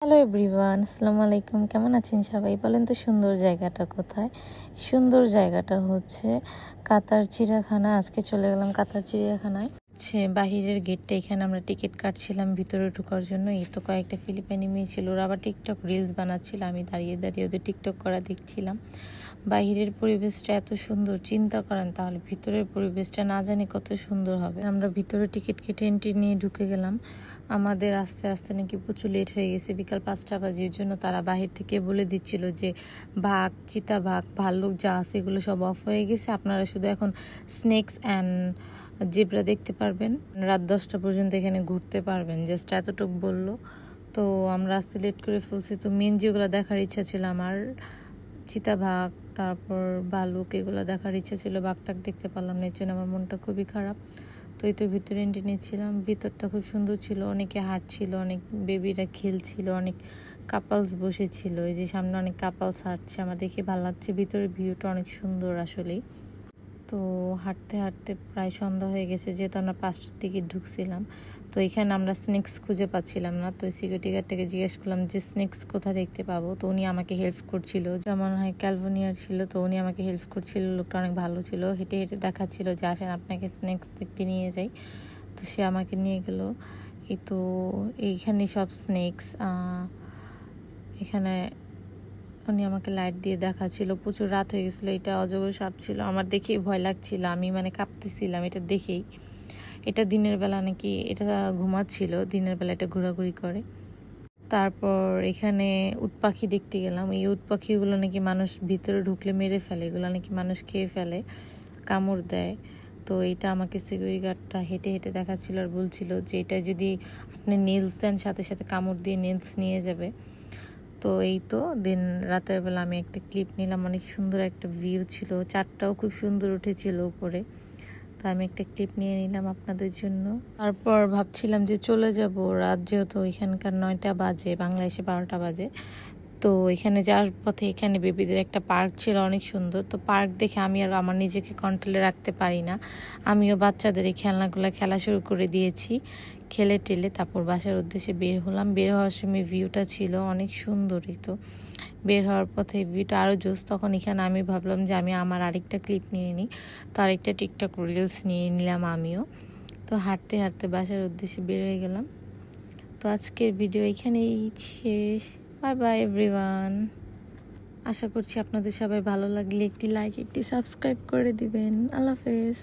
Hello everyone, আসসালামু আলাইকুম। কেমন আছেন সবাই? বলেন তো সুন্দর জায়গাটা কোথায়? সুন্দর জায়গাটা হচ্ছে কাতার চিড়িয়াখানা। আজকে চলে গেলাম কাতার চিড়িয়াখানায়। বাহিরের গেটটা, এখানে আমরা টিকিট কাটছিলাম ভিতরে ঢোকার জন্য। এই তো কয়েকটা ফিলিপাইনি মেয়ে ছিল, ওরা আবার টিকটক রিলস বানাচ্ছিল। আমি দাঁড়িয়ে দাঁড়িয়ে ওদের টিকটক করা দেখছিলাম। বাহিরের পরিবেশটা এত সুন্দর, চিন্তা করেন তাহলে ভিতরের পরিবেশটা না জানি কত সুন্দর হবে। আমরা ভিতরে টিকিট কেটে এন্ট্রি নিয়ে ঢুকে গেলাম। আমাদের আস্তে আস্তে নাকি প্রচুর লেট হয়ে গেছে, বিকাল 5টা বাজে। এর জন্য তারা বাহির থেকে বলে দিচ্ছিল যে বাঘ, চিতাবাঘ, ভাল্লুক যা আছে এগুলো সব অফ হয়ে গেছে, আপনারা শুধু এখন স্নেকস অ্যান্ড জেব্রা দেখতে পারবেন, রাত 10টা পর্যন্ত এখানে ঘুরতে পারবেন। জাস্ট এতটুকু বললো। তো আমরা আস্তে লেট করে ফেলছি। তো মেন যেগুলো দেখার ইচ্ছা ছিল আমার, চিতাবাঘ, তারপর ভালুক, এগুলো দেখার ইচ্ছা ছিল, বাঘটাক দেখতে পারলাম না। এর জন্য আমার মনটা খুবই খারাপ। তো এই তো ভিতরে এন্ট্রি নিচ্ছিলাম। ভিতরটা খুব সুন্দর ছিল, অনেকে হাঁটছিল, অনেক বেবিরা খেলছিল, অনেক কাপলস বসেছিল। এই যে সামনে অনেক কাপলস হাঁটছে, আমার দেখে ভালো লাগছে। ভিতরের ভিউটা অনেক সুন্দর আসলেই। তো হাঁটতে হাঁটতে প্রায় সন্ধ্যা হয়ে গেছে, যেহেতু আমরা 5টার দিকে ঢুকছিলাম। তো এখানে আমরা স্নেক্স খুঁজে পাচ্ছিলাম না। তো সিকিউরিটি গার্ডটাকে জিজ্ঞেস করলাম যে স্নেক্স কোথা দেখতে পাবো। তো উনি আমাকে হেল্প করছিল, যেমন হয় ক্যালিফোর্নিয়ার ছিল। তো উনি আমাকে হেল্প করছিল, লোকটা অনেক ভালো ছিল। হেঁটে হেঁটে দেখাচ্ছিল যে আসেন আপনাকে স্নেক্স দেখতে নিয়ে যাই। তো সে আমাকে নিয়ে গেল। এই তো এইখানে সব স্নেক্স, এখানে উনি আমাকে লাইট দিয়ে দেখাচ্ছিল। প্রচুর রাত হয়ে গেছিলো, এটা অজগর সাপ ছিল। আমার দেখেই ভয় লাগছিল, আমি কাঁপতেছিলাম এটা দেখেই। এটা দিনের বেলা নাকি এটা ঘুমাচ্ছিল, দিনের বেলা এটা ঘোরাঘুরি করে। তারপর এখানে উট পাখি দেখতে গেলাম। এই উট পাখিগুলো নাকি মানুষ ভিতরে ঢুকলে মেরে ফেলে, এগুলো নাকি মানুষ খেয়ে ফেলে, কামড় দেয়। তো এইটা আমাকে সিকিউরিটি গার্ডটা হেঁটে হেঁটে দেখাচ্ছিল আর বলছিল যে এটা যদি আপনি নেলস দেন সাথে সাথে কামড় দিয়ে নেলস নিয়ে যাবে। তো এই তো দিন রাতের বেলা আমি একটা ক্লিপ নিলাম, অনেক সুন্দর একটা ভিউ ছিল, চাঁদটাও খুব সুন্দর উঠেছিল উপরে। তো আমি একটা ক্লিপ নিয়ে নিলাম আপনাদের জন্য। তারপর ভাবছিলাম যে চলে যাব, রাত যেহেতু এখানকার 9টা বাজে, বাংলাদেশে 12টা বাজে। তো এখানে যাওয়ার পথে এখানে বেবিদের একটা পার্ক ছিল, অনেক সুন্দর। তো পার্ক দেখে আমি আর আমার নিজেকে কন্ট্রোলে রাখতে পারি না, আমিও বাচ্চাদের এই খেলনাগুলো খেলা শুরু করে দিয়েছি। খেলে টেলে তারপর বাসার উদ্দেশ্যে বের হলাম। বের হওয়ার সময় ভিউটা ছিল অনেক সুন্দরই। তো বের হওয়ার পথে ভিউটা আরও জোস। তখন এখানে আমি ভাবলাম যে আমি আমার আরেকটা ক্লিপ নিয়ে নিই। তো আরেকটা টিকটক রিলস নিয়ে নিলাম আমিও। তো হাঁটতে হাঁটতে বাসার উদ্দেশ্যে বের হয়ে গেলাম। তো আজকের ভিডিও এখানেই শেষ। Bye bye everyone. আশা করছি আপনাদের সবাই ভালো লাগলে একটি লাইক, একটি সাবস্ক্রাইব করে দিবেন। আল্লাহ হাফেজ।